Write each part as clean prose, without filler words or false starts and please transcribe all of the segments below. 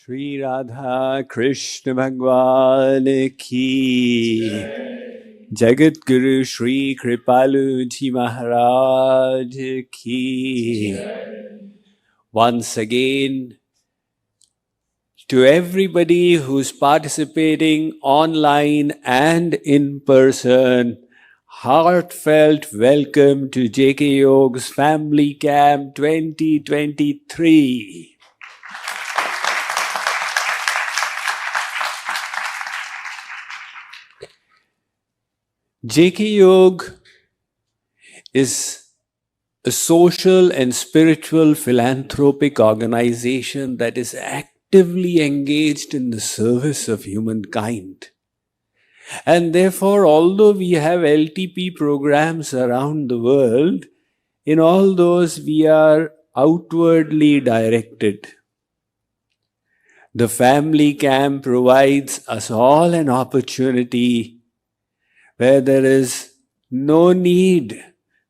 Shri Radha Krishna Bhagwan ki Jagat Guru Shri Kripalu Ji Maharaj ki. Once again, to everybody who's participating online and in person, heartfelt welcome to JKYog's Family Camp 2023. JKYog is a social and spiritual philanthropic organization that is actively engaged in the service of humankind. And therefore, although we have LTP programs around the world, in all those we are outwardly directed. The family camp provides us all an opportunity where there is no need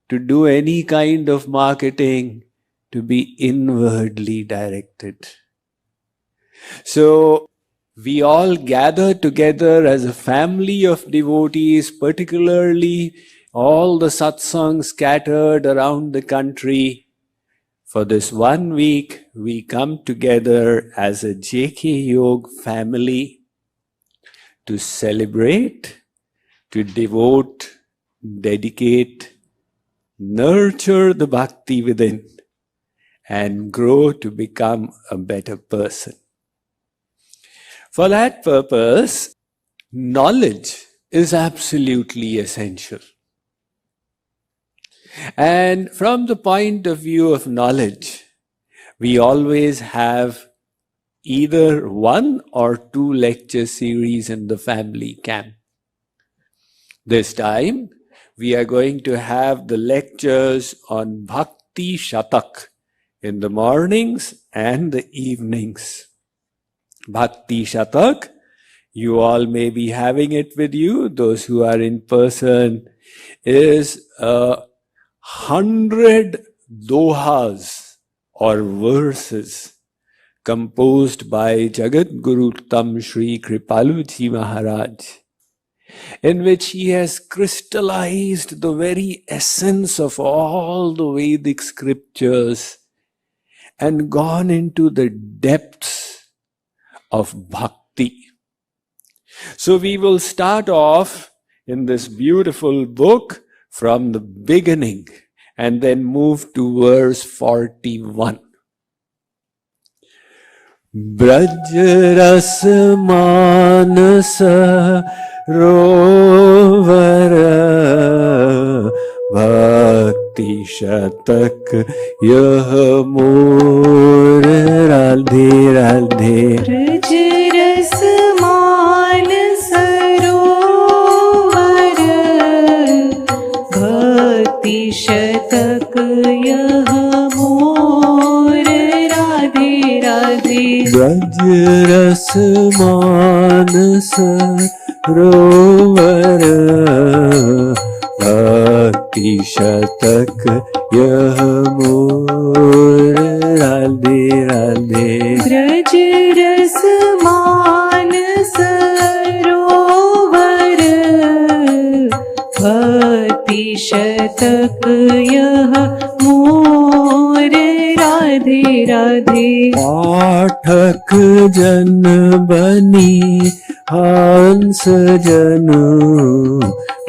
to do any kind of marketing, to be inwardly directed. So, we all gather together as a family of devotees, particularly all the satsangs scattered around the country. For this 1 week, we come together as a JKYog family to celebrate, to devote, dedicate, nurture the bhakti within, and grow to become a better person. For that purpose, knowledge is absolutely essential. And from the point of view of knowledge, we always have either 1 or 2 lecture series in the family camp. This time, we are going to have the lectures on Bhakti Shatak in the mornings and the evenings. Bhakti Shatak, you all may be having it with you, those who are in person, is 100 dohas or verses composed by Jagat Guru Tam Shri Kripalu Ji Maharaj, in which he has crystallized the very essence of all the Vedic scriptures and gone into the depths of bhakti. So we will start off in this beautiful book from the beginning and then move to verse 41. Braj ras manasa Rovara Bhakti Shatak Yah Mor Radhe Radhe Braj ras manasa Rovara Bhakti Shatak Yah Mor Radhe Radhe Braj ras manasa Rovara Bhakti Shatak Yah Mor Radhe Radhe Braj ras manasa Rovara Bhakti Shatak Yah Mor Radhe Radhe पाठक जन बनी हंस जनु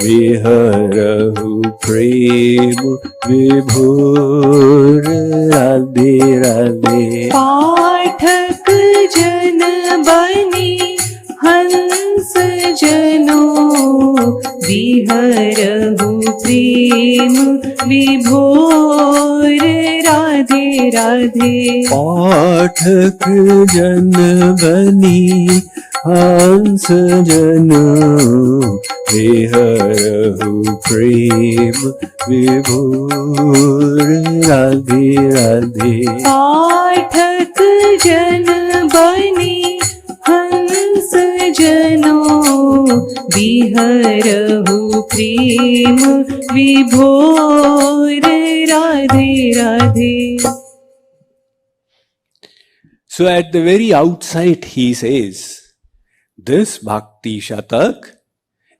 विहरहु प्रेम विभोर राधे राधे पाठक जन बनी हंस जनो विहरहु प्रेम विभोर राधे राधे पाठक जन बनी हंस जनु विहरहु प्रेम विभोर राधे राधे पाठक जन बनी हंस जनो विहरहु प्रेम विभोर Radhe Radhe So at the very outset, he says, this Bhakti Shatak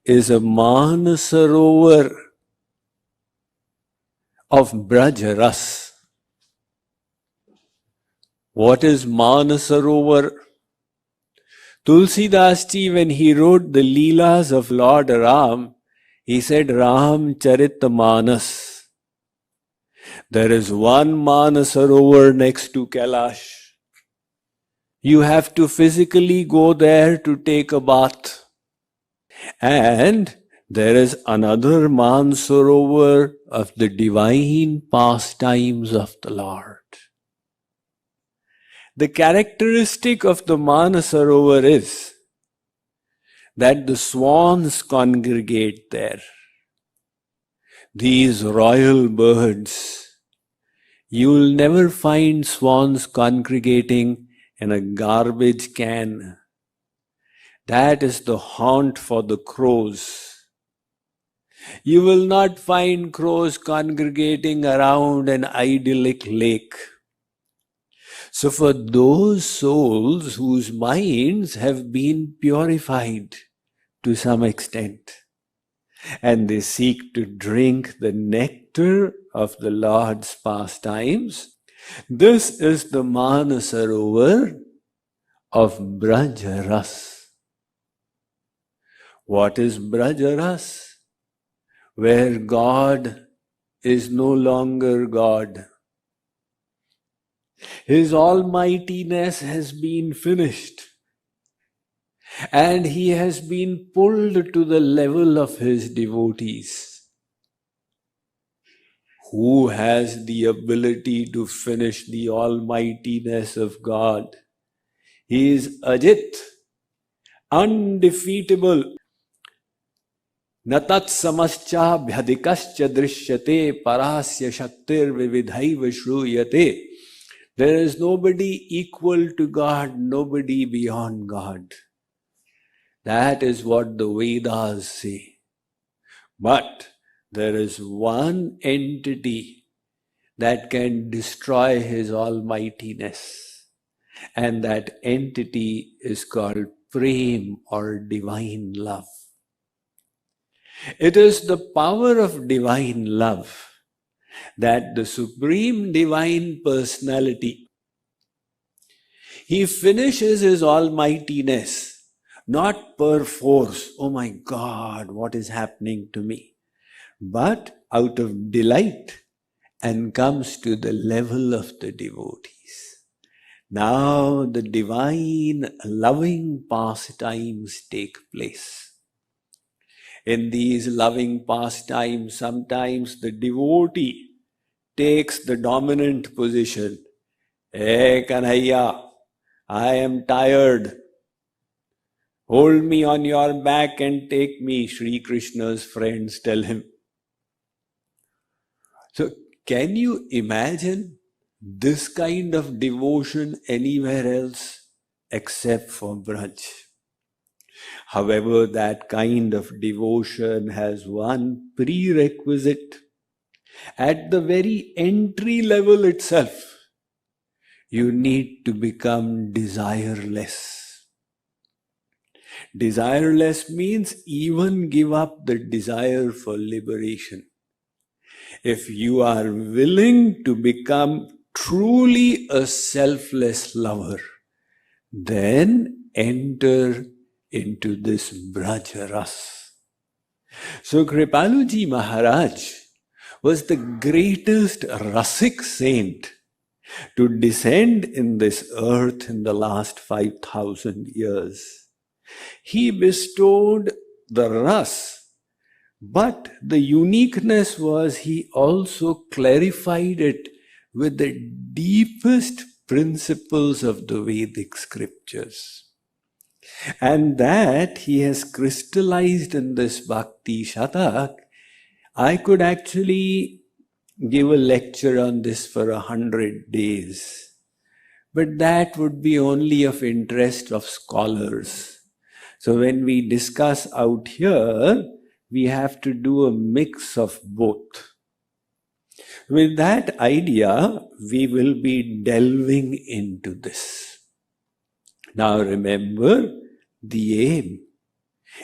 is a Manasarovar of Braj Ras. What is Manasarovar? Tulsidas ji, when he wrote the Leelas of Lord Ram, he said Ram Charit Manas. There is one Manasarovar next to Kailash. You have to physically go there to take a bath. And there is another Manasarovar of the divine pastimes of the Lord. The characteristic of the Manasarovar is that the swans congregate there. These royal birds, you will never find swans congregating in a garbage can. That is the haunt for the crows. You will not find crows congregating around an idyllic lake. So for those souls whose minds have been purified to some extent, and they seek to drink the nectar of the Lord's pastimes, this is the Manasarovar of Braj Ras. What is Braj Ras? Where God is no longer God. His almightiness has been finished, and he has been pulled to the level of his devotees. Who has the ability to finish the almightiness of God? He is Ajit, undefeatable. Natat samascha bhyadikascha drishyate parasya shaktir vividhaiva shruyate. There is nobody equal to God, nobody beyond God. That is what the Vedas say. But there is one entity that can destroy his almightiness, and that entity is called Prem or divine love. It is the power of divine love that the Supreme Divine Personality, he finishes his almightiness not per force, oh my God, what is happening to me, but out of delight, and comes to the level of the devotees. Now the divine loving pastimes take place. In these loving pastimes, sometimes the devotee takes the dominant position. Hey Kanhaiya, I am tired. Hold me on your back and take me, Sri Krishna's friends tell him. So can you imagine this kind of devotion anywhere else except for Braj? However, that kind of devotion has one prerequisite. At the very entry level itself, you need to become desireless. Desireless means even give up the desire for liberation. If you are willing to become truly a selfless lover, then enter into this Braj Ras. So Kripaluji Maharaj was the greatest Rasik saint to descend in this earth in the last 5,000 years. He bestowed the Ras, but the uniqueness was he also clarified it with the deepest principles of the Vedic scriptures. And that he has crystallized in this Bhakti Shatak. I could actually give a lecture on this for 100 days. But that would be only of interest of scholars. So when we discuss out here, we have to do a mix of both. With that idea, we will be delving into this. Now remember, the aim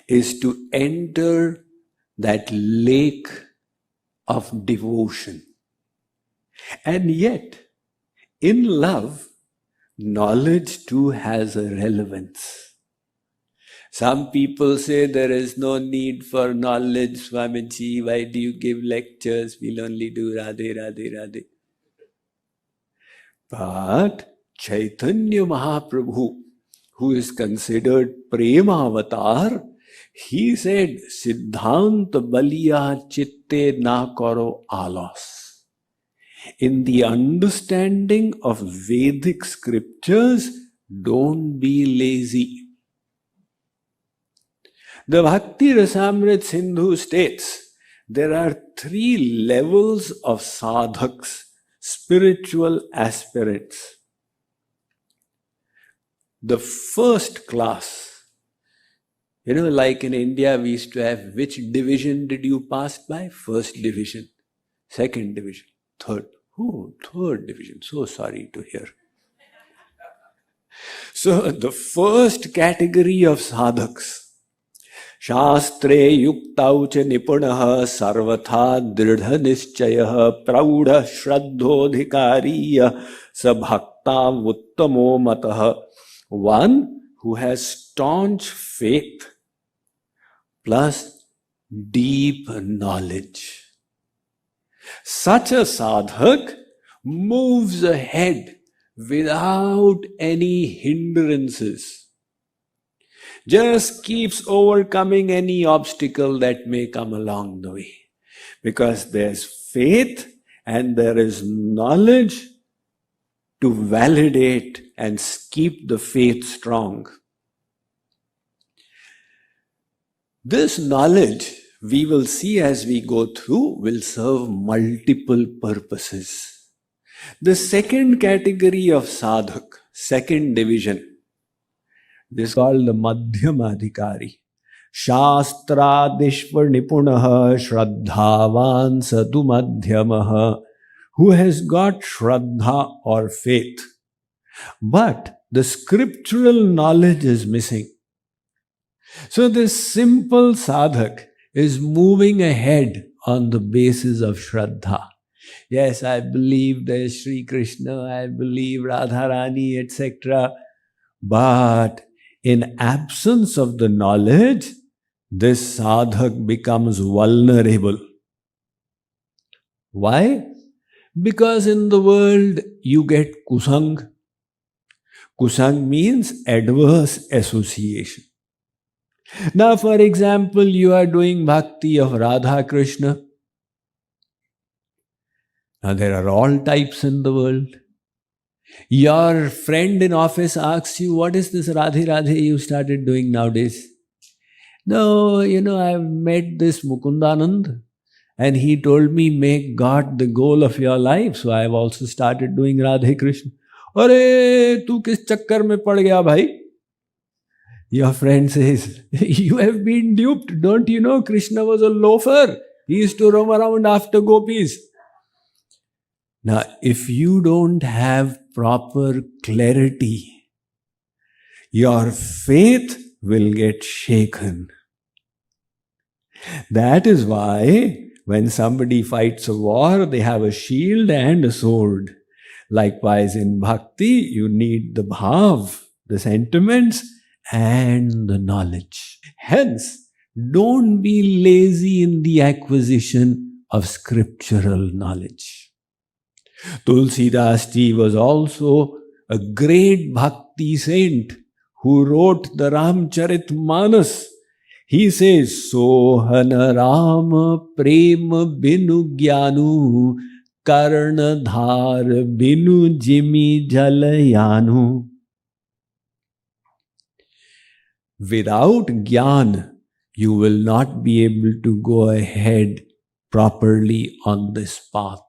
is to enter that lake of devotion. And yet, in love, knowledge too has a relevance. Some people say there is no need for knowledge, Swamiji. Why do you give lectures? We'll only do Radhe, Radhe, Radhe. But Chaitanya Mahaprabhu, who is considered Prema Avatar, he said, Siddhant Baliya Chitte Na Karo Alos. In the understanding of Vedic scriptures, don't be lazy. The Bhakti Rasamrit Sindhu states, there are 3 levels of sadhaks, spiritual aspirants. The first class, like in India, we used to have, which division did you pass by? First division, second division, third. Oh, third division. So sorry to hear. So the first category of sadhaks, Shastre yuktau cha nipunaha sarvatha dridha nischayah praudha shraddhodhikariya sabhakta uttamo matah. One who has staunch faith plus deep knowledge. Such a sadhak moves ahead without any hindrances. Just keeps overcoming any obstacle that may come along the way. Because there's faith and there is knowledge to validate and keep the faith strong. This knowledge, we will see as we go through, will serve multiple purposes. The second category of sadhak, second division, this is called the Madhyamadhikari. Shastradishvar nipunaha shraddhavan satu madhyamaha, who has got shraddha or faith. But the scriptural knowledge is missing. So this simple sadhak is moving ahead on the basis of shraddha. Yes, I believe there is Sri Krishna, I believe Radharani, etc. But in absence of the knowledge, this sadhak becomes vulnerable. Why? Because in the world you get kusang. Kusang means adverse association. Now, for example, you are doing bhakti of Radha Krishna. Now, there are all types in the world. Your friend in office asks you, what is this Radhe Radhe you started doing nowadays? No, I've met this Mukundananda and he told me, make God the goal of your life. So I've also started doing Radhe Krishna. Arey, tu kis chakkar mein pad gaya bhai? Your friend says, you have been duped. Don't you know Krishna was a loafer? He used to roam around after gopis. Now, if you don't have proper clarity, your faith will get shaken. That is why when somebody fights a war, they have a shield and a sword. Likewise, in bhakti, you need the bhav, the sentiments, and the knowledge. Hence, don't be lazy in the acquisition of scriptural knowledge. Tulsidas Ji was also a great bhakti saint who wrote the Ramcharitmanas. He says, Sohana Rama Prema Binu Gyanu Karnadhar Binu Jimi Jalayanu. Without Gyan, you will not be able to go ahead properly on this path.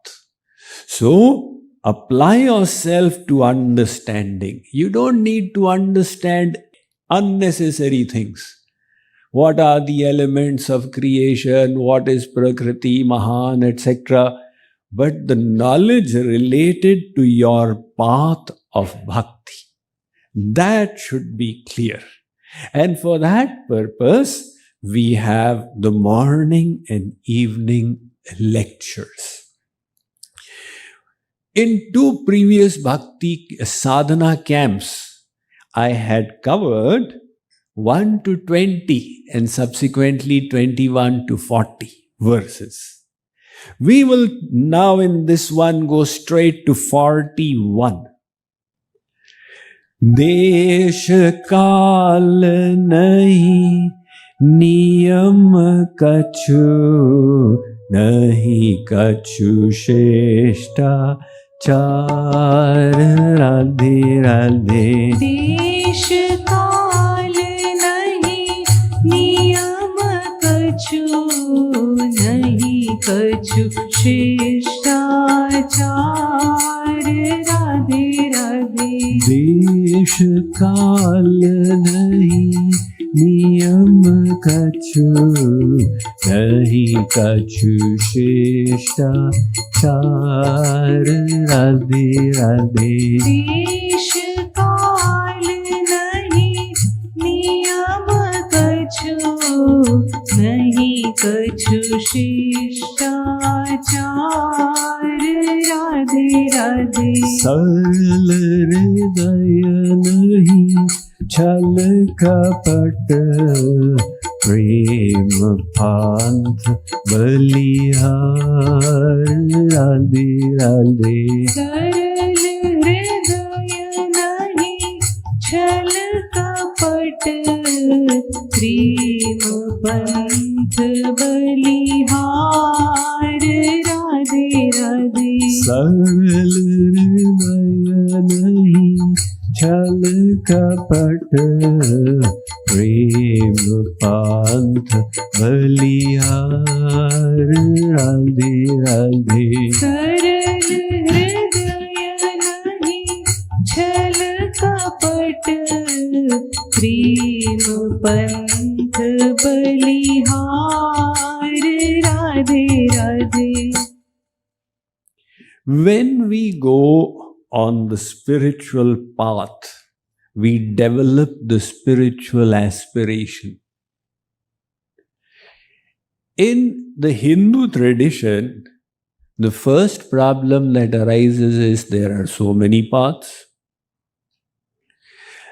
So, apply yourself to understanding. You don't need to understand unnecessary things. What are the elements of creation? What is Prakriti, Mahan, etc.? But the knowledge related to your path of bhakti. That should be clear. And for that purpose, we have the morning and evening lectures. In 2 previous Bhakti Sadhana camps, I had covered 1 to 20 and subsequently 21 to 40 verses. We will now in this one go straight to 41. देश काल नहीं नियम कछु नहीं कछु श्रेष्ठाचार राधे राधे देश काल नहीं नियम कछु नहीं कछु शिष्टाचार राधे राधे देश काल नहीं नियम कछु नहीं कछु शिष्टाचार राधे राधे देश काल नहीं नियम कछु नहीं कछु शिष्टाचार राधे राधे सरल हृदय नहीं छल कपट प्रेम पांथ बलिहार राधे राधे सरल हृदय नहीं छल कपट प्रेम पंथ बलिहार राधे राधे सरल हृदय नहीं छल कपट प्रेम पांथ बलिहार राधे राधे सरल हृदय नहीं छल कपट प्रेम पंथ बलिहार Radhe Radhe When we go on the spiritual path, we develop the spiritual aspiration. In the Hindu tradition, the first problem that arises is there are so many paths.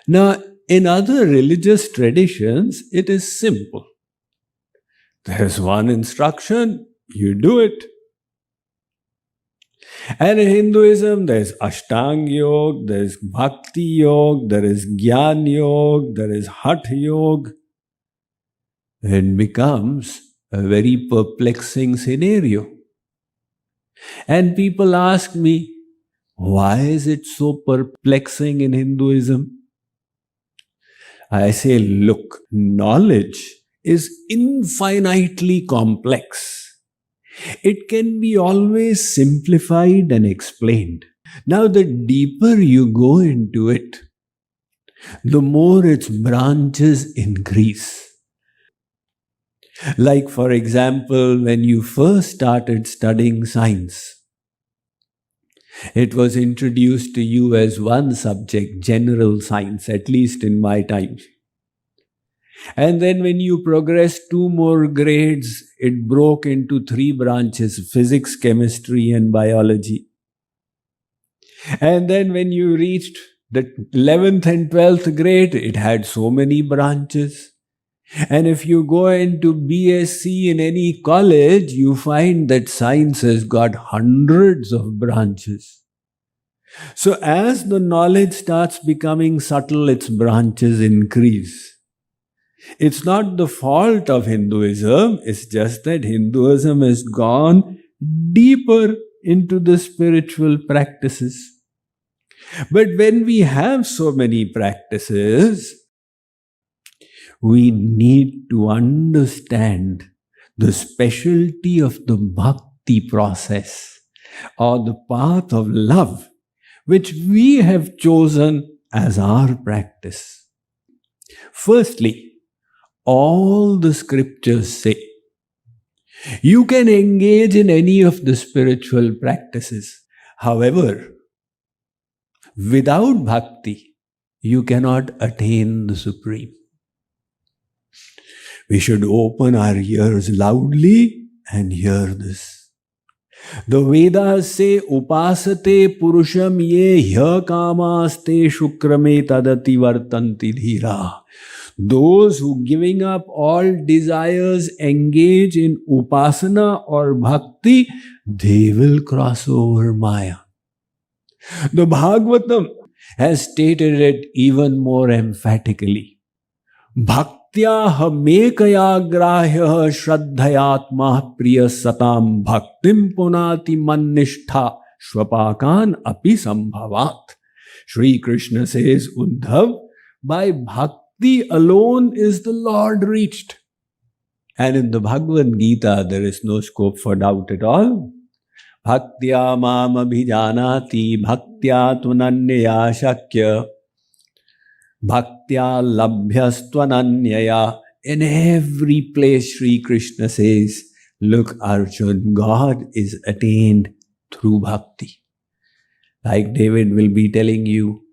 Now, in other religious traditions, it is simple. There is one instruction, you do it. And in Hinduism, there is Ashtanga Yoga, there is Bhakti Yoga, there is Gyan Yoga, there is Hatha Yoga. It becomes a very perplexing scenario. And people ask me, why is it so perplexing in Hinduism? I say, look, knowledge is infinitely complex. It can be always simplified and explained. Now, the deeper you go into it, the more its branches increase. Like, for example, when you first started studying science, it was introduced to you as one subject, general science, at least in my time. And then when you progressed 2 more grades, it broke into 3 branches, physics, chemistry, and biology. And then when you reached the 11th and 12th grade, it had so many branches. And if you go into BSc in any college, you find that science has got hundreds of branches. So as the knowledge starts becoming subtle, its branches increase. It's not the fault of Hinduism, it's just that Hinduism has gone deeper into the spiritual practices. But when we have so many practices, we need to understand the specialty of the bhakti process or the path of love, which we have chosen as our practice. Firstly, all the scriptures say you can engage in any of the spiritual practices. However, without bhakti, you cannot attain the Supreme. We should open our ears loudly and hear this. The Vedas say, Upasate purusham ye hya kamaste shukrame tadati vartanti dhira. Those who, giving up all desires, engage in upasana or bhakti, they will cross over Maya. The Bhagavatam has stated it even more emphatically. Bhaktyaha mekayagrahya shraddhayatma priya satam bhaktim punati mannishtha shvapakan api sambhavat. Shri Krishna says, Uddhav, by bhakti alone is the Lord reached. And in the Bhagavad Gita, there is no scope for doubt at all. Bhaktya mam abhijanati bhaktya tunanyaya shakya bhaktya labhyastvananyaya. In every place Sri Krishna says, look Arjun, God is attained through bhakti. Like David will be telling you,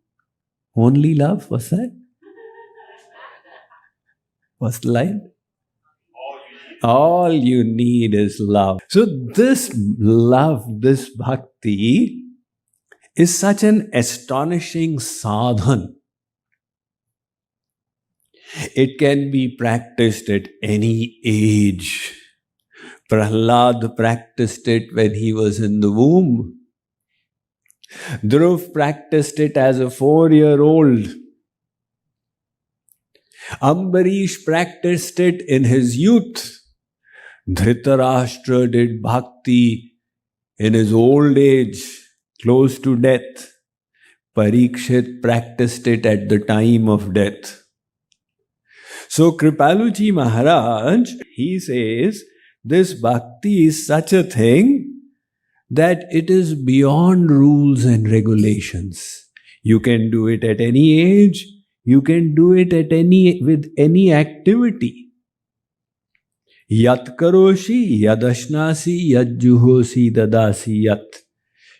only love, what's that? What's the line? All you need is love. So this love, this bhakti is such an astonishing sadhan. It can be practiced at any age. Prahlad practiced it when he was in the womb. Dhruv practiced it as a 4-year-old. Ambarish practiced it in his youth. Dhritarashtra did bhakti in his old age, close to death. Parikshit practiced it at the time of death. So Kripaluji Maharaj, he says, this bhakti is such a thing that it is beyond rules and regulations. You can do it at any age. You can do it with any activity. Yat karoshi yadashnasi yadjuhosi dadasi yat.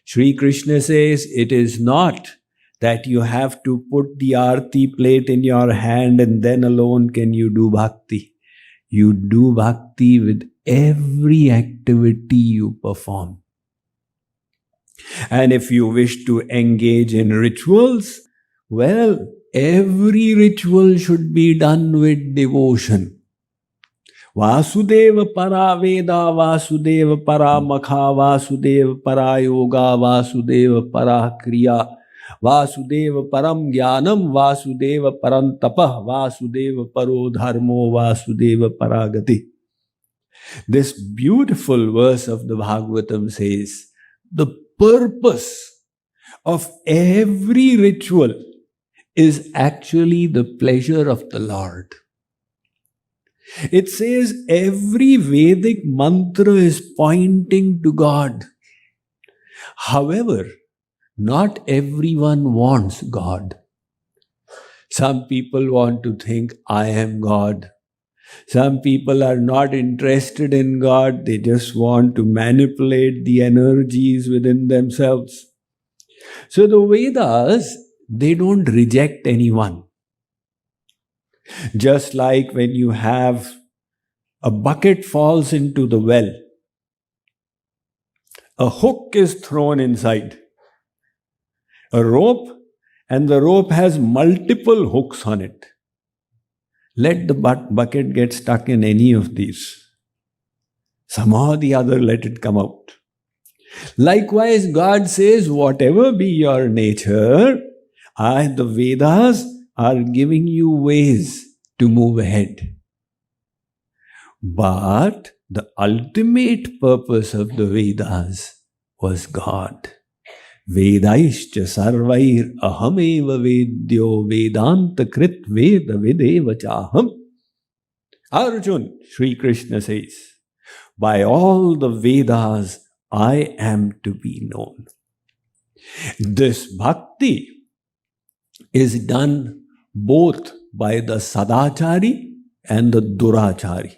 Shri Krishna says it is not that you have to put the arti plate in your hand and then alone can you do bhakti. You do bhakti with every activity you perform. And if you wish to engage in rituals, well, every ritual should be done with devotion. Vasudeva para Veda, Vasudeva para Makha, Vasudeva para Yoga, Vasudeva para Kriya, Vasudeva param Jnanam, Vasudeva param Tapah, Vasudeva paro Dharmo, Vasudeva paragati. This beautiful verse of the Bhagavatam says, the purpose of every ritual is actually the pleasure of the Lord. It says every Vedic mantra is pointing to God. However, not everyone wants God. Some people want to think, I am God. Some people are not interested in God. They just want to manipulate the energies within themselves. So the Vedas, they don't reject anyone. Just like when you have a bucket falls into the well, a hook is thrown inside, a rope, and the rope has multiple hooks on it. Let the bucket get stuck in any of these. Somehow or the other, let it come out. Likewise, God says, whatever be your nature, the Vedas are giving you ways to move ahead. But the ultimate purpose of the Vedas was God. Vedaischa sarvair ahameva vedyo vedanta krit veda videva chaham. Arjun, Sri Krishna says, by all the Vedas I am to be known. This bhakti is done both by the sadachari and the durachari.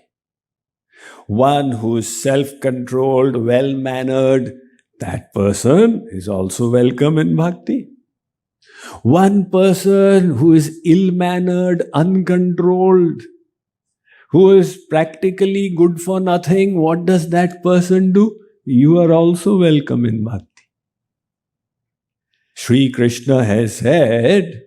One who is self-controlled, well-mannered, that person is also welcome in bhakti. One person who is ill-mannered, uncontrolled, who is practically good for nothing, what does that person do? You are also welcome in bhakti. Sri Krishna has said,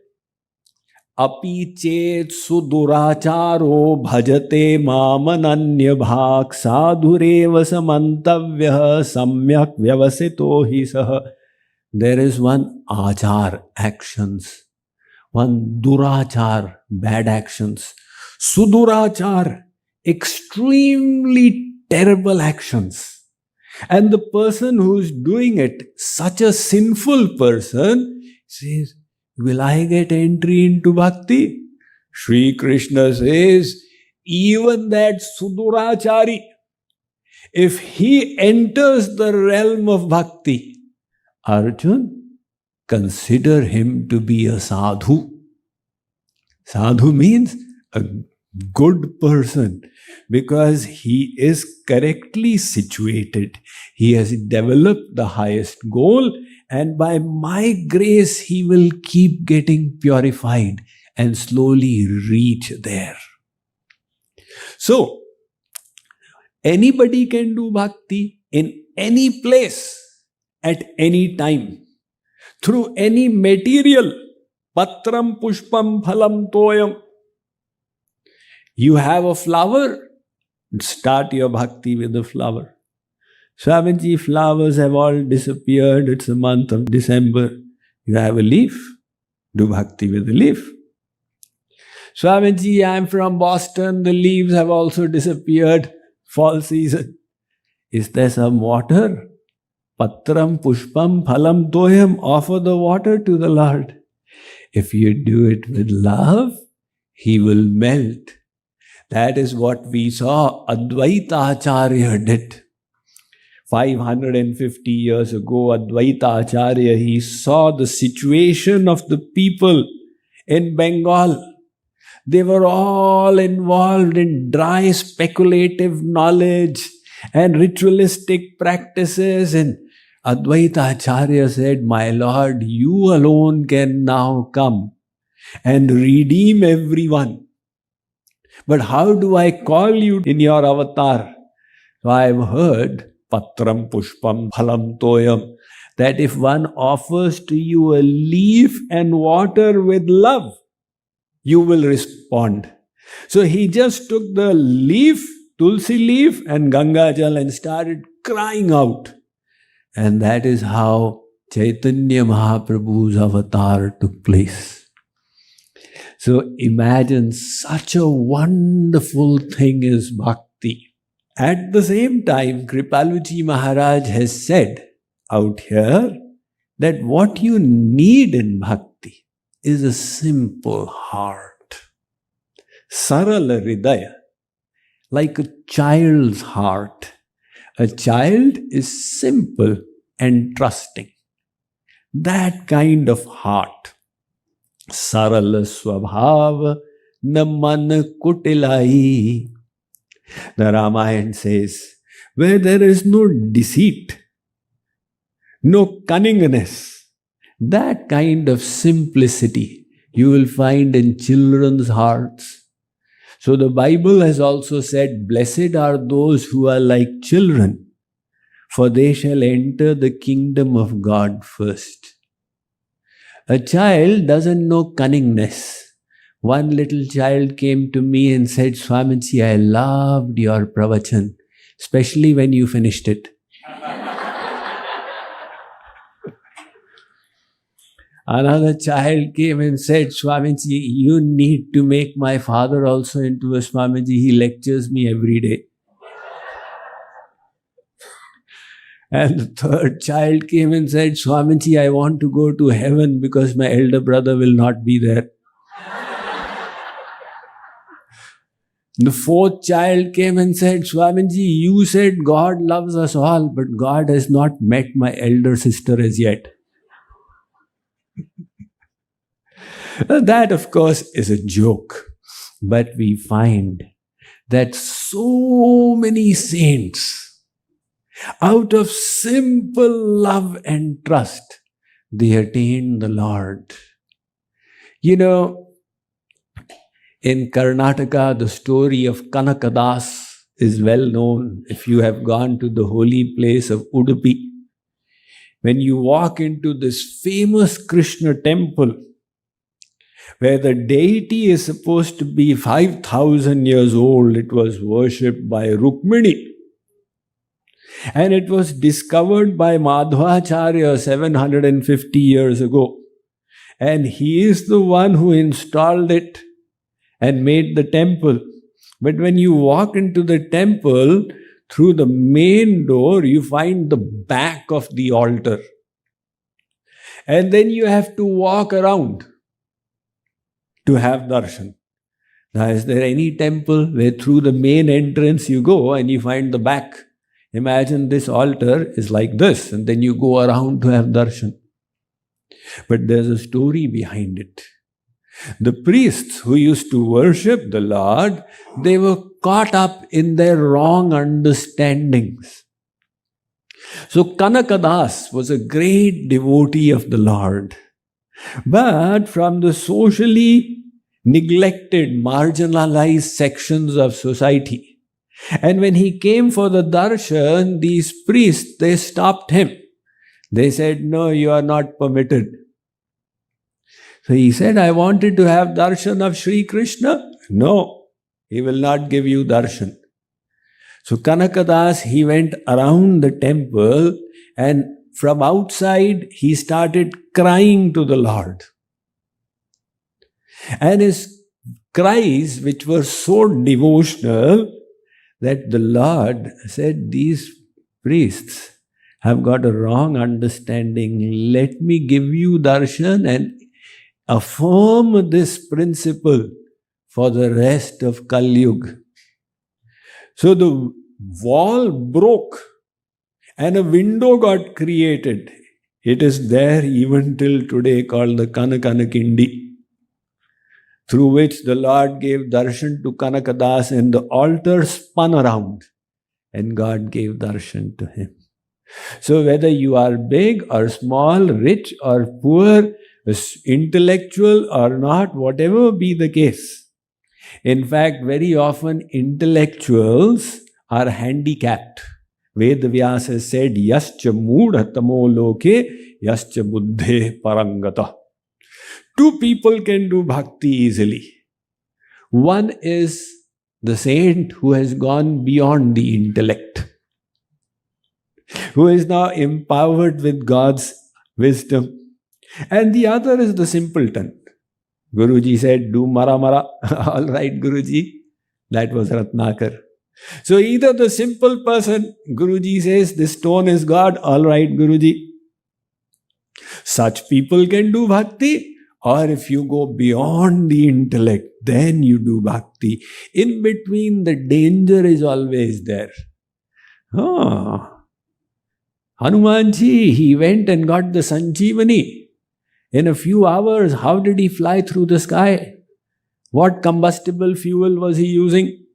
Api chet suduracharo bhajate mamananya bhak sadhureva samantavya samyak vyavasito hi saha. There is one achar, actions, one durachar, bad actions, sudurachar, extremely terrible actions. And the person who is doing it, such a sinful person, says, will I get entry into bhakti? Sri Krishna says, even that sudurachari, if he enters the realm of bhakti, Arjun, consider him to be a sadhu. Sadhu means a good person because he is correctly situated. He has developed the highest goal, and by my grace, he will keep getting purified and slowly reach there. So, anybody can do bhakti in any place, at any time, through any material. Patram pushpam phalam toyam. You have a flower, start your bhakti with the flower. Swamiji, flowers have all disappeared. It's the month of December. You have a leaf, do bhakti with the leaf. Swamiji, I am from Boston. The leaves have also disappeared. Fall season. Is there some water? Patram pushpam phalam toyam. Offer the water to the Lord. If you do it with love, He will melt. That is what we saw Advaita Acharya did. 550 years ago, Advaita Acharya, he saw the situation of the people in Bengal. They were all involved in dry speculative knowledge and ritualistic practices. And Advaita Acharya said, my Lord, you alone can now come and redeem everyone. But how do I call you in your avatar? So I have heard, Patram Pushpam Phalam Toyam, that if one offers to you a leaf and water with love, you will respond. So he just took the leaf, Tulsi leaf and Ganga Jal and started crying out. And that is how Chaitanya Mahaprabhu's avatar took place. So imagine such a wonderful thing is bhakti. At the same time, Kripaluji Maharaj has said out here that what you need in bhakti is a simple heart. Sarala Hridaya, like a child's heart. A child is simple and trusting. That kind of heart. Sarala Swabhava Naman Kutilai. The Ramayana says, where there is no deceit, no cunningness, that kind of simplicity you will find in children's hearts. So the Bible has also said, blessed are those who are like children, for they shall enter the kingdom of God first. A child doesn't know cunningness. One little child came to me and said, Swamiji, I loved your pravachan, especially when you finished it. Another child came and said, Swamiji, you need to make my father also into a Swamiji. He lectures me every day. And the third child came and said, Swamiji, I want to go to heaven because my elder brother will not be there. The fourth child came and said, Swamiji, you said God loves us all, but God has not met my elder sister as yet. That, of course, is a joke. But we find that so many saints, out of simple love and trust, they attained the Lord. You know, in Karnataka, the story of Kanakadas is well known. If you have gone to the holy place of Udupi, when you walk into this famous Krishna temple, where the deity is supposed to be 5,000 years old, it was worshipped by Rukmini. And it was discovered by Madhvacharya 750 years ago. And he is the one who installed it and made the temple. But when you walk into the temple, through the main door, you find the back of the altar. And then you have to walk around to have darshan. Now, is there any temple where through the main entrance you go and you find the back? Imagine this altar is like this, and then you go around to have darshan. But there's a story behind it. The priests who used to worship the Lord, they were caught up in their wrong understandings. So Kanakadas was a great devotee of the Lord. But from the socially neglected, marginalized sections of society, and when he came for the darshan, these priests, they stopped him. They said, no, you are not permitted. So he said, I wanted to have darshan of Sri Krishna. No, he will not give you darshan. So Kanakadas, he went around the temple, and from outside, he started crying to the Lord. And his cries, which were so devotional, that the Lord said, these priests have got a wrong understanding. Let me give you darshan and affirm this principle for the rest of Kali Yuga. So the wall broke and a window got created. It is there even till today, called the Kanakanakindi, through which the Lord gave darshan to Kanakadas, and the altar spun around and God gave darshan to him. So whether you are big or small, rich or poor, intellectual or not, whatever be the case. In fact, very often intellectuals are handicapped. Vedavyas has said, Yascha moodhatamo loke, yascha buddhe parangata. Two people can do bhakti easily. One is the saint who has gone beyond the intellect, who is now empowered with God's wisdom. And the other is the simpleton. Guruji said, do mara mara. All right, Guruji. That was Ratnakar. So either the simple person, Guruji says, this stone is God. All right, Guruji. Such people can do bhakti. Or if you go beyond the intellect, then you do bhakti. In between, the danger is always there. Hanumanji, he went and got the Sanjeevani. In a few hours, how did he fly through the sky? What combustible fuel was he using?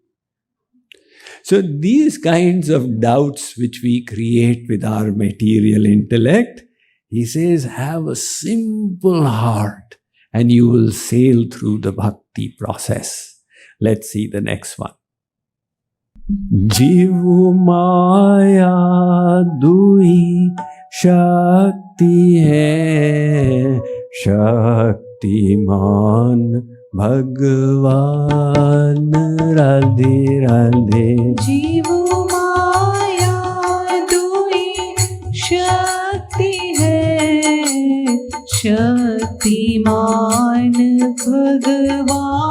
So these kinds of doubts which we create with our material intellect, he says, have a simple heart and you will sail through the bhakti process. Let's see the next one. Jivu Maya Dui Shakti hai, Shaktiman Bhagwan Radhe Radhe. Jivu Maya Dui Shakti hai, Shaktiman Bhagwan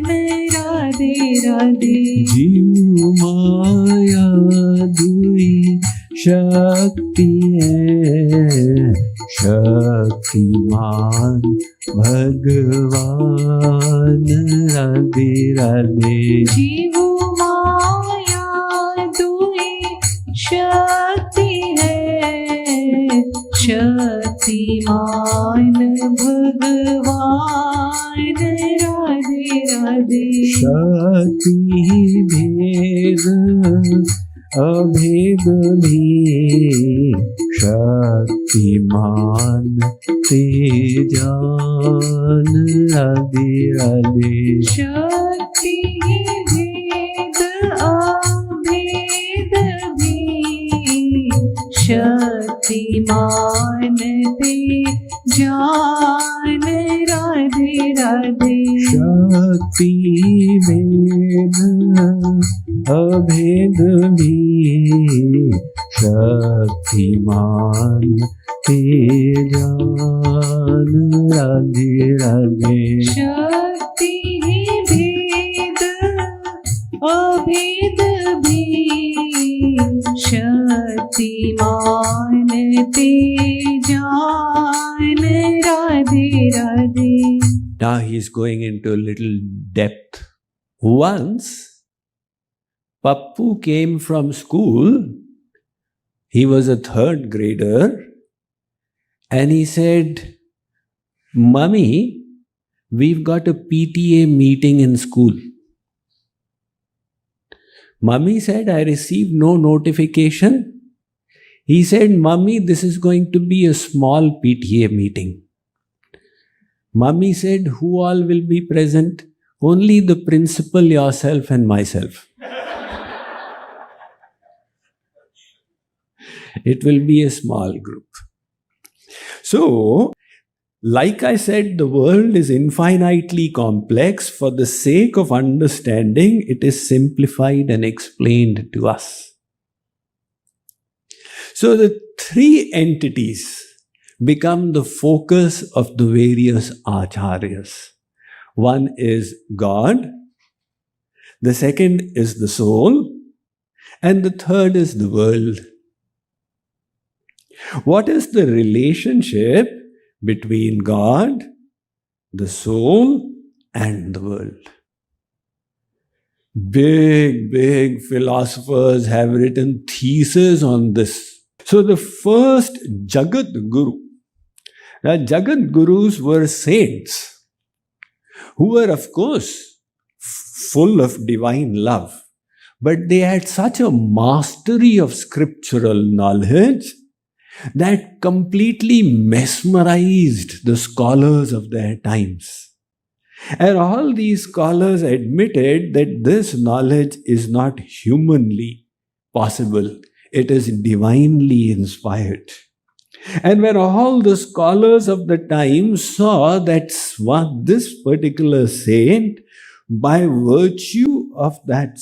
Radhe Radhe. Jivu Maya Dui Shakti hai, Shaktiman Bhagwan Radhe Radhe. Jivu Maya Dui Shakti hai, Shaktiman Bhagwan Radhe Radhe. Shakti bhed अभेद भी शक्तिमान तेजान राधे राधे शक्ति भेद अभेद भी शक्तिमान तेजान राधे राधे शक्ति भेद अभेद भी शक्तिमान तेजान राधे राधे शक्ति भेद अभेद भी Shaktimaan तेजान Radhe Radhe. Now he is going into a little depth. Once, Pappu came from school. He was a third grader. And he said, Mummy, we've got a PTA meeting in school. Mummy said, I received no notification. He said, Mummy, this is going to be a small PTA meeting. Mummy said, who all will be present? Only the principal, yourself and myself. It will be a small group. So, like I said, the world is infinitely complex. For the sake of understanding, it is simplified and explained to us. So the three entities become the focus of the various acharyas. One is God, the second is the soul, and the third is the world. What is the relationship between God, the soul, and the world? Big philosophers have written theses on this. So the first Jagat Guru. Now Jagat Gurus were saints who were, of course, full of divine love. But they had such a mastery of scriptural knowledge that completely mesmerized the scholars of their times. And all these scholars admitted that this knowledge is not humanly possible. It is divinely inspired. And when all the scholars of the time saw that this particular saint, by virtue of that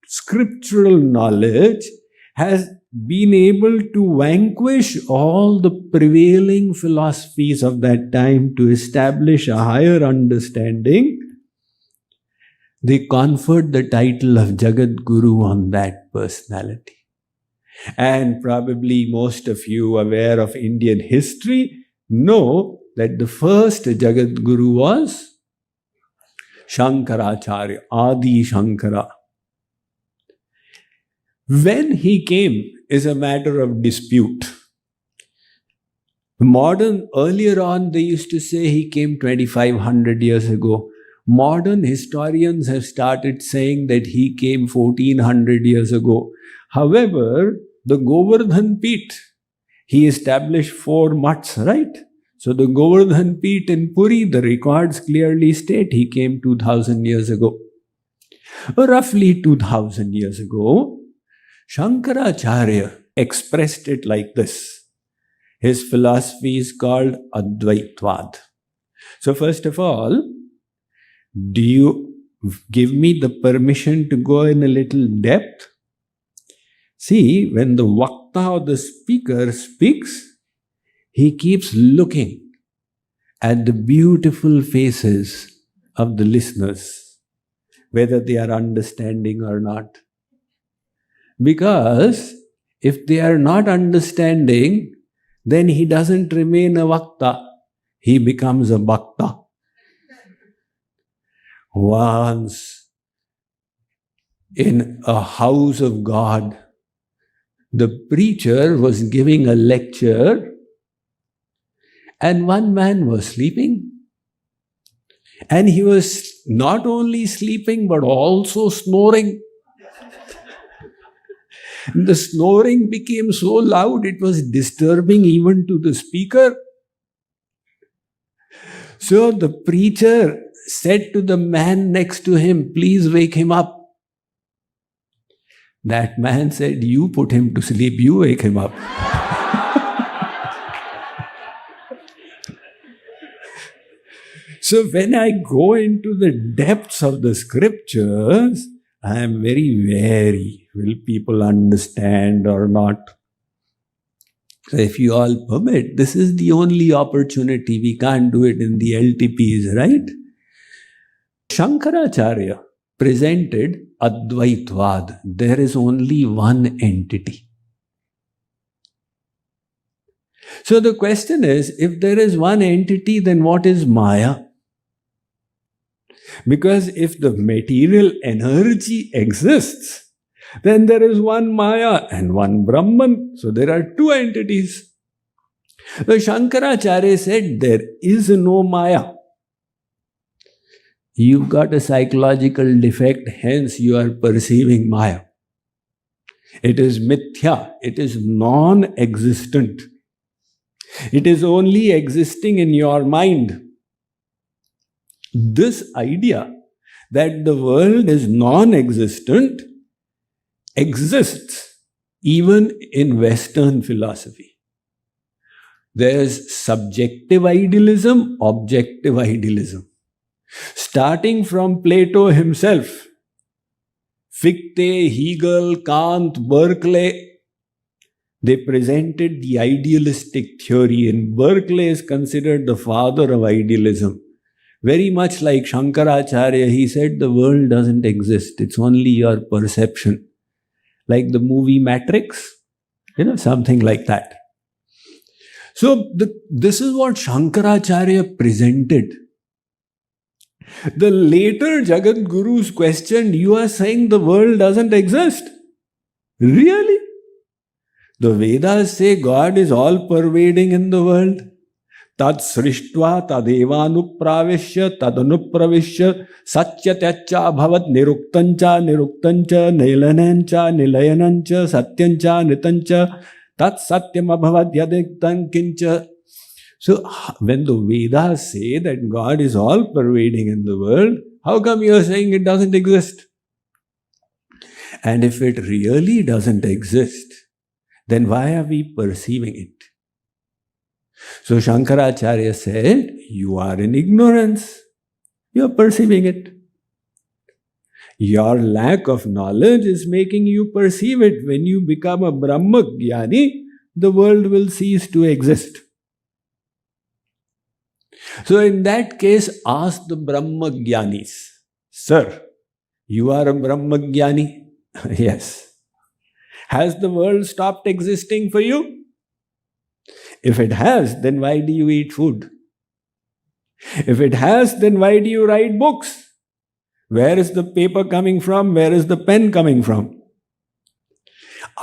scriptural knowledge, has been able to vanquish all the prevailing philosophies of that time to establish a higher understanding, they conferred the title of Jagat Guru on that personality. And probably most of you aware of Indian history know that the first Jagat Guru was Shankaracharya, Adi Shankara. When he came is a matter of dispute. Earlier on they used to say he came 2500 years ago. Modern historians have started saying that he came 1400 years ago. However, the Govardhan Peeth, he established 4 mutts, right? So the Govardhan Peeth in Puri, the records clearly state he came 2000 years ago. Roughly 2000 years ago, Shankaracharya expressed it like this. His philosophy is called Advaitvad. So first of all, do you give me the permission to go in a little depth? See, when the Vakta or the speaker speaks, he keeps looking at the beautiful faces of the listeners, whether they are understanding or not. Because if they are not understanding, then he doesn't remain a Vakta, he becomes a Bhakta. Once, in a house of God, the preacher was giving a lecture and one man was sleeping. And he was not only sleeping but also snoring. The snoring became so loud, it was disturbing even to the speaker. So the preacher said to the man next to him, "Please wake him up." That man said, "You put him to sleep, you wake him up." So when I go into the depths of the scriptures, I am very wary. Will people understand or not? So if you all permit, this is the only opportunity. We can't do it in the LTPs, right? Shankaracharya presented Advaitvad. There is only one entity. So the question is, if there is one entity, then what is Maya? Because if the material energy exists, then there is one Maya and one Brahman. So there are two entities. The Shankaracharya said there is no Maya. You've got a psychological defect, hence you are perceiving Maya. It is mithya, it is non-existent. It is only existing in your mind. This idea that the world is non-existent exists even in Western philosophy. There's subjective idealism, objective idealism. Starting from Plato himself, Fichte, Hegel, Kant, Berkeley, they presented the idealistic theory, and Berkeley is considered the father of idealism. Very much like Shankaracharya, he said the world doesn't exist, it's only your perception. Like the movie Matrix, something like that. So this is what Shankaracharya presented. The later Jagat Gurus questioned, "You are saying the world doesn't exist? Really? The Vedas say God is all pervading in the world. Tad srishtva tadevanupravishya tadanupravishya satyatyacha bhavat niruktancha niruktancha nilanancha nilayanancha satyancha nitancha tat satyam abhavat yadiktan kincha." So when the Vedas say that God is all pervading in the world, how come you are saying it doesn't exist? And if it really doesn't exist, then why are we perceiving it? So Shankaracharya said, you are in ignorance. You are perceiving it. Your lack of knowledge is making you perceive it. When you become a Brahmagyani, the world will cease to exist. So in that case, ask the Brahmagyanis, "Sir, you are a Brahmagyani?" "Yes." "Has the world stopped existing for you?" If it has, then why do you eat food? If it has, then why do you write books? Where is the paper coming from? Where is the pen coming from?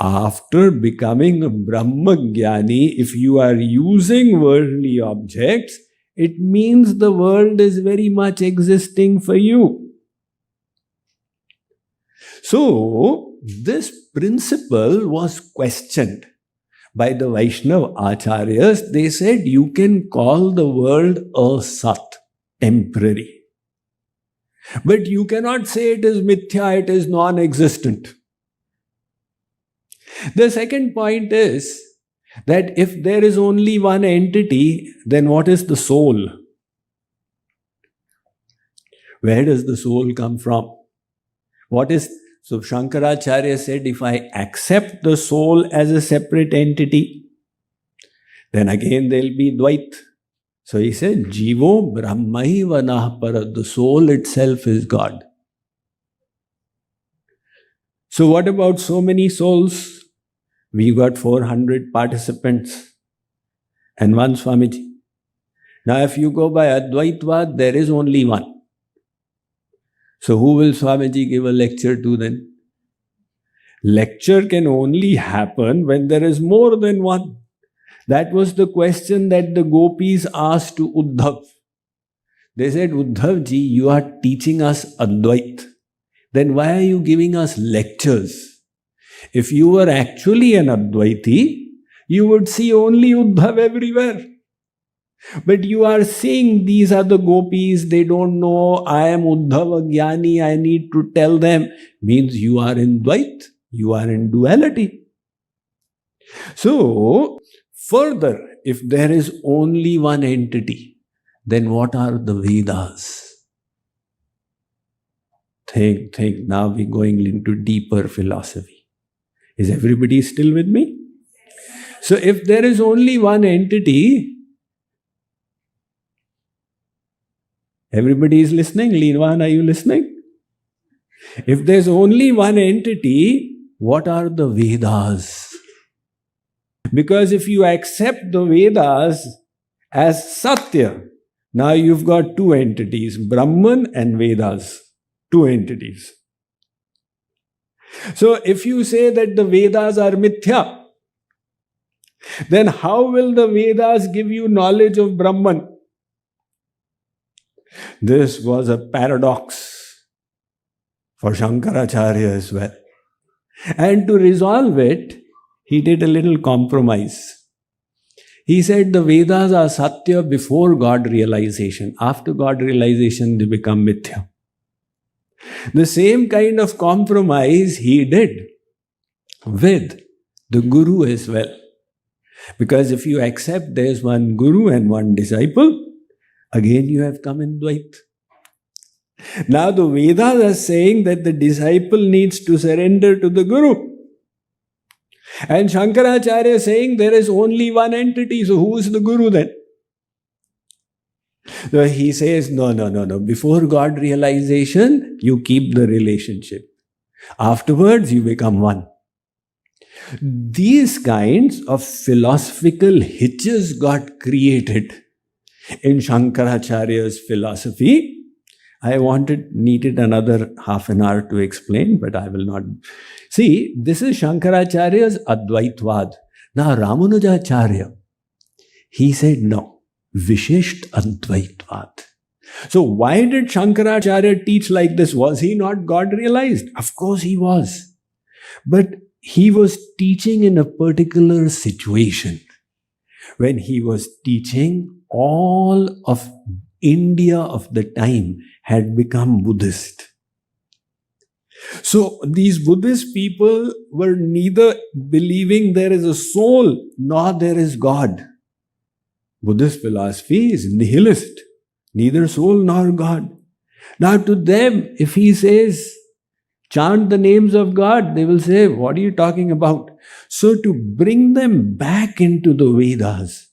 After becoming a Brahmagyani, if you are using worldly objects, it means the world is very much existing for you. So, this principle was questioned by the Vaishnava Acharyas. They said you can call the world a sat, temporary. But you cannot say it is mithya, it is non-existent. The second point is that if there is only one entity, then what is the soul? Where does the soul come from? So Shankaracharya said, if I accept the soul as a separate entity, then again there will be Dvait. So he said, Jivo Brahmaiva Nahpara, the soul itself is God. So what about so many souls? We got 400 participants and one Swamiji. Now if you go by Advaitvad, there is only one. So who will Swamiji give a lecture to then? Lecture can only happen when there is more than one. That was the question that the gopis asked to Uddhav. They said, Uddhavji, you are teaching us Advait. Then why are you giving us lectures? If you were actually an Advaiti, you would see only Uddhav everywhere. But you are seeing these are the gopis, they don't know, I am Uddhava Jnani, I need to tell them. Means you are in Dvait, you are in duality. So, further, if there is only one entity, then what are the Vedas? Think. Now we're going into deeper philosophy. Is everybody still with me? So if there is only one entity, everybody is listening? Leenwan, are you listening? If there's only one entity, what are the Vedas? Because if you accept the Vedas as Satya, now you've got two entities, Brahman and Vedas. Two entities. So if you say that the Vedas are mithya, then how will the Vedas give you knowledge of Brahman? This was a paradox for Shankaracharya as well. And to resolve it, he did a little compromise. He said the Vedas are Satya before God realization. After God realization, they become mithya. The same kind of compromise he did with the Guru as well. Because if you accept there's one Guru and one disciple, again you have come in Dvait. Now the Vedas are saying that the disciple needs to surrender to the Guru. And Shankaracharya is saying there is only one entity, so who is the Guru then? So he says, no. Before God realization, you keep the relationship. Afterwards, you become one. These kinds of philosophical hitches got created in Shankaracharya's philosophy. I needed another half an hour to explain, but I will not. See, this is Shankaracharya's Advaitvad. Now Ramanujacharya, he said no. Vishisht Advaitvad. So why did Shankaracharya teach like this? Was he not God realized? Of course he was. But he was teaching in a particular situation. When he was teaching, all of India of the time had become Buddhist. So these Buddhist people were neither believing there is a soul nor there is God. Buddhist philosophy is nihilist, neither soul nor God. Now to them, if he says, chant the names of God, they will say, what are you talking about? So to bring them back into the Vedas,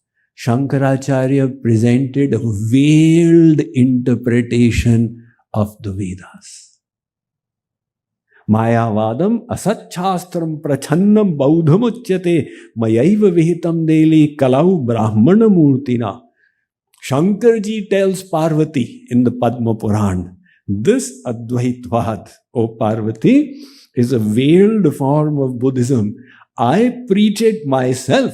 Shankaracharya presented a veiled interpretation of the Vedas. Mayavadam asachastram prachannam baudhamuchyate mayaiva vihitam deli kalau brahmana murtina. Shankarji tells Parvati in the Padma Puran, this Advaitvad, O Parvati, is a veiled form of Buddhism. I preach it myself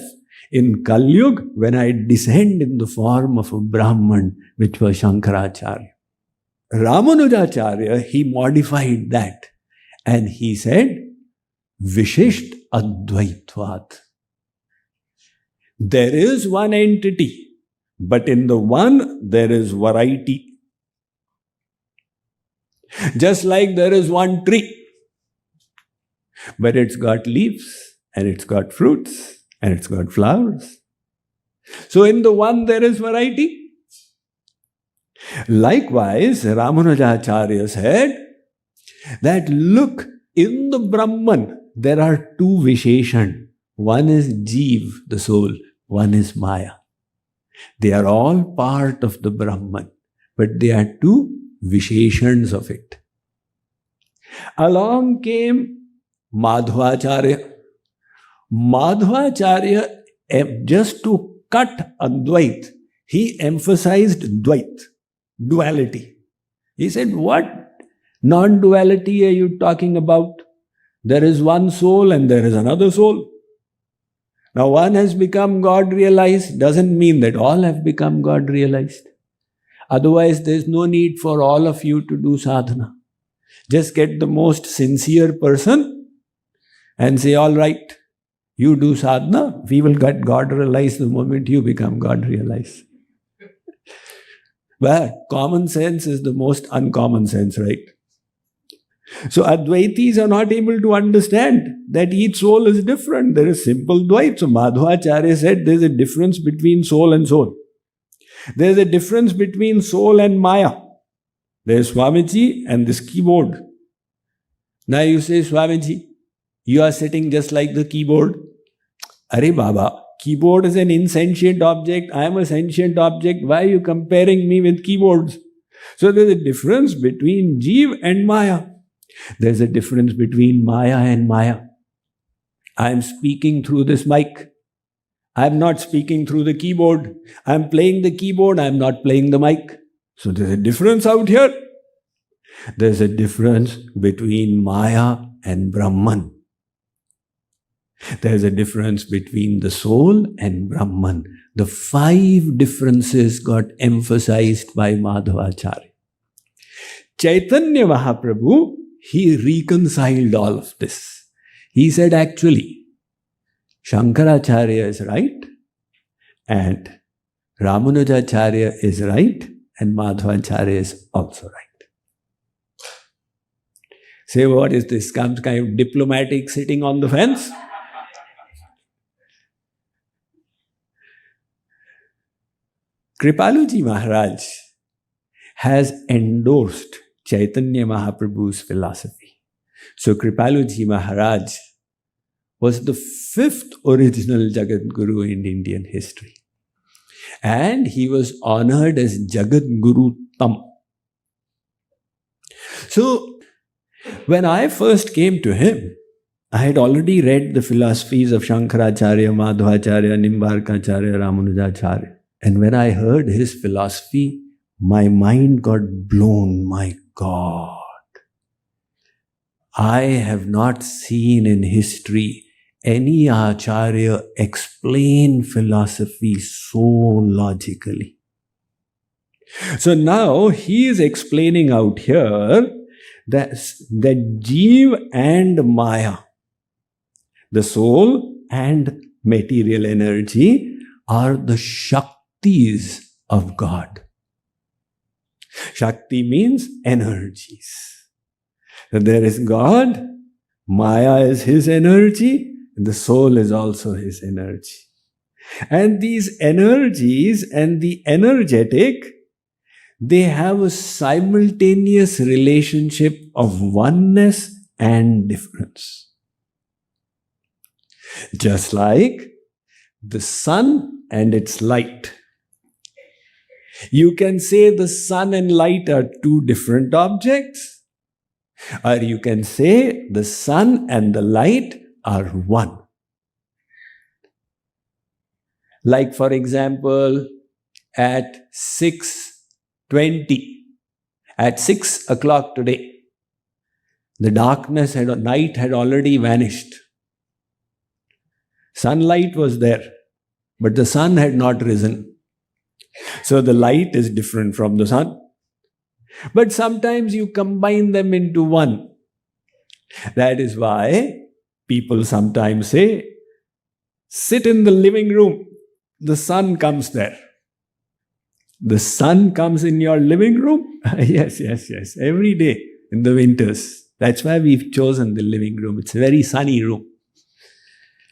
in Kalyug when I descend in the form of a Brahman, which was Shankaracharya. Ramanujacharya, he modified that. And he said, Vishisht Advaitvad. There is one entity, but in the one there is variety. Just like there is one tree, but it's got leaves, and it's got fruits, and it's got flowers. So in the one there is variety. Likewise, Ramanujacharya said, that look, in the Brahman, there are two Visheshan. One is Jeev, the soul. One is Maya. They are all part of the Brahman, but they are two Visheshans of it. Along came Madhvacharya. Madhvacharya, just to cut Advait, he emphasized Dvait, duality. He said, what non-duality are you talking about? There is one soul and there is another soul. Now one has become God realized doesn't mean that all have become God realized. Otherwise there is no need for all of you to do sadhana. Just get the most sincere person and say, all right, you do sadhana, we will get God realized the moment you become God realized. But common sense is the most uncommon sense, right? So Advaitis are not able to understand that each soul is different. There is simple Dvait. So Madhvacharya said there is a difference between soul and soul. There is a difference between soul and Maya. There is Swamiji and this keyboard. Now you say, Swamiji, you are sitting just like the keyboard. Arey Baba, keyboard is an insentient object. I am a sentient object. Why are you comparing me with keyboards? So there is a difference between Jeev and Maya. There is a difference between Maya and Maya. I am speaking through this mic. I am not speaking through the keyboard. I am playing the keyboard. I am not playing the mic. So there is a difference out here. There is a difference between Maya and Brahman. There is a difference between the soul and Brahman. The 5 differences got emphasized by Madhvacharya. Chaitanya Mahaprabhu, he reconciled all of this. He said, actually, Shankaracharya is right, and Ramanujacharya is right, and Madhvacharya is also right. Say, what is this? Some kind of diplomatic sitting on the fence? Kripaluji Maharaj has endorsed Chaitanya Mahaprabhu's philosophy. So Kripaluji Maharaj was the 5th original Jagat Guru in Indian history. And he was honored as Jagat Guru Tam. So when I first came to him, I had already read the philosophies of Shankaracharya, Madhvacharya, Nimbarkacharya, Ramanujacharya. And when I heard his philosophy, my mind got blown. My God, I have not seen in history any Acharya explain philosophy so logically. So now he is explaining out here that Jeev and Maya, the soul and material energy, are the Shaktis of God. Shakti means energies. So there is God, Maya is his energy, and the soul is also his energy. And these energies and the energetic, they have a simultaneous relationship of oneness and difference. Just like the sun and its light. You can say the sun and light are 2 different objects, or you can say the sun and the light are one. Like for example, at 6:20, at 6 o'clock today, the darkness and night had already vanished. Sunlight was there, but the sun had not risen. So the light is different from the sun. But sometimes you combine them into one. That is why people sometimes say, sit in the living room, the sun comes there. The sun comes in your living room? Yes, every day in the winters. That's why we've chosen the living room. It's a very sunny room.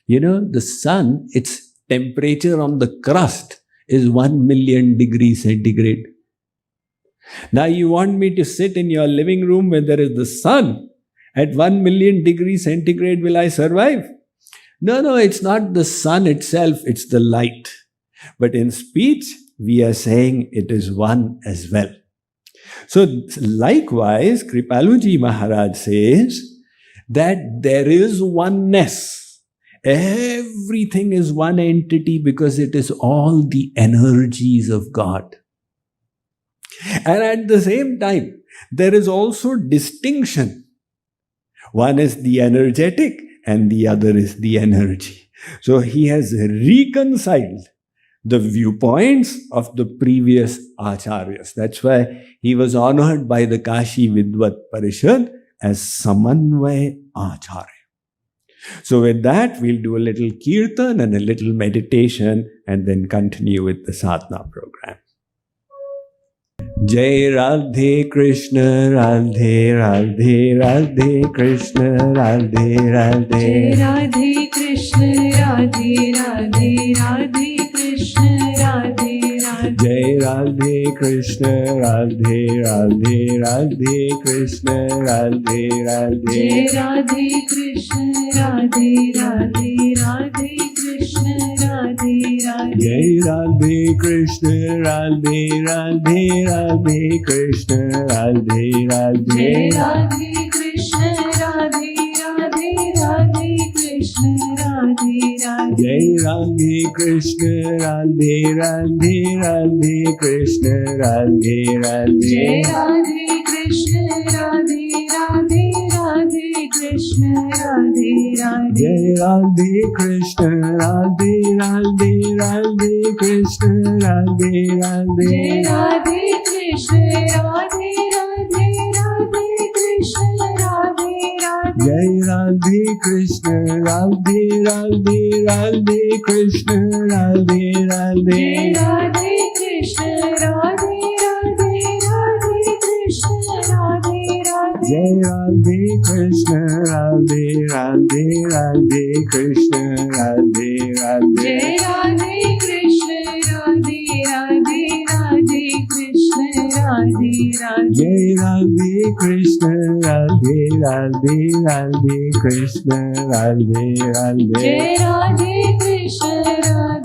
You know, the sun, its temperature on the crust is 1 million degrees centigrade. Now you want me to sit in your living room when there is the sun at 1 million degrees centigrade, will I survive? No, it's not the sun itself, it's the light. But in speech, we are saying it is one as well. So likewise, Kripaluji Maharaj says that there is oneness. Everything is one entity because it is all the energies of God. And at the same time, there is also distinction. One is the energetic and the other is the energy. So he has reconciled the viewpoints of the previous acharyas. That's why he was honored by the Kashi Vidvat Parishad as Samanvaya Acharya. So with that, we'll do a little kirtan and a little meditation and then continue with the sadhana program. Jai Radhe Krishna, Radhe Radhe, Radhe Krishna, Radhe Radhe. Jai Radhe Krishna, Radhe Radhe, Radhe Krishna, Radhe Radhe. Jai Radhe Krishna, Radhe Radhe, Radhe Krishna, Radhe Radhe. Jai Radhe Krishna, Radhe Radhe, Radhe Krishna, Radhe Radhe. Jai Radhe Krishna, Radhe Radhe, Radhe Krishna, Radhe Radhe. Jai Radhe Krishna, Radhe Radhe, Radhe Krishna, Radhe Radhe. Jai Radhe Krishna, Radhe Radhe, Radhe Krishna, Radhe Radhe. Jai Radhe Krishna, Radhe Radhe, Radhe Krishna, Radhe Radhe. Jai Radhe Krishna, Radhe Radhe, Radhe Krishna, Radhe Radhe. Jai Radhe Krishna, Radhe Radhe, Radhe Krishna, Radhe Radhe. Jai Radhe Krishna, Radhe Radhe, Radhe Krishna, Radhe Radhe. Jai Radhe Krishna, Radhe Radhe, Radhe Krishna, Radhe Radhe. Jai Radhe Krishna, Radhe Radhe, Radhe Krishna, Radhe Radhe. Jai Radhe Krishna, Radhe Radhe, Radhe Krishna, Radhe Radhe. Jai Radhe Krishna, Radhe Radhe, Radhe Krishna, Radhe Radhe. Jai Radhe Krishna, Radhe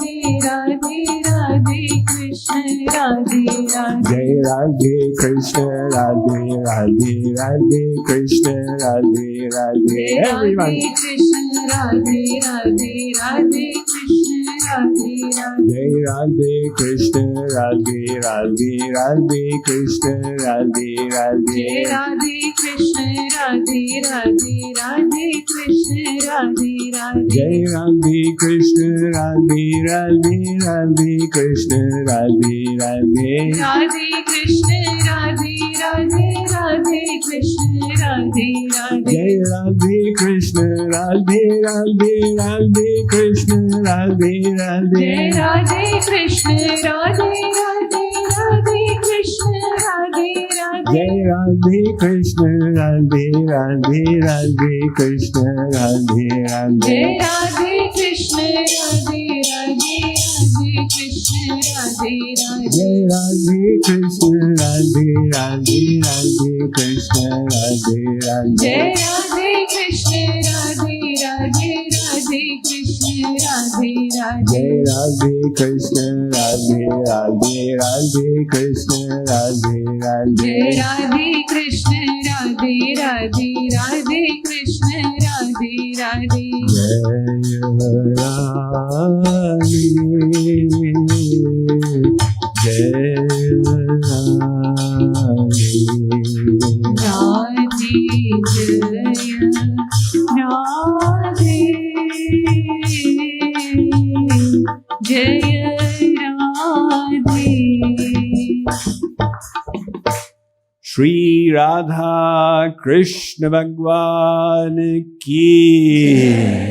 Radhe, Radhe Krishna, Radhe Radhe. Jai Radhe Krishna, Radhe Radhe, Radhe Krishna, Radhe Radhe. Jai Everyone. Radhe Krishna, Radhe Radhe, Radhe Krishna, Radhe Radhe. Jai Radhe Krishna, Radhe Radhe, Radhe Krishna, Radhe Radhe. Jai Radhe Krishna, Radhe Radhe, Radhe Krishna, Radhe Radhe. Jai Radhe Krishna, Radhe Radhe, Radhe Krishna, Radhe Radhe. Radhe Krishna, Radhe Radhe, Radhe Krishna, Radhe Radhe. Jai Radhe Krishna, Radhe Radhe, Radhe Krishna, Radhe Radhe. Jai Radhe Krishna, Radhe Radhe, Radhe Krishna, Radhe Radhe. Jai Radhe Krishna, Radhe Radhe, Radhe Krishna, Radhe Radhe. Jai Radhe Krishna, Radhe Radhe, Radhe Krishna, Radhe Radhe. Jai Radhe Krishna, Radhe Radhe, Radhe Krishna, Radhe Radhe. Jai Radhe Krishna, Radhe Radhe, Radhe Krishna, Radhe Radhe. Jai Radhe Krishna, Radhe Radhe, Radhe Krishna, Radhe Radhe. Jai Radhe Krishna, Radhe Radhe, Radhe Krishna, Radhe Radhe. Jai Radhe, Jai Radhe, Jaya Radhe. Shri Radha Krishna Bhagwan ki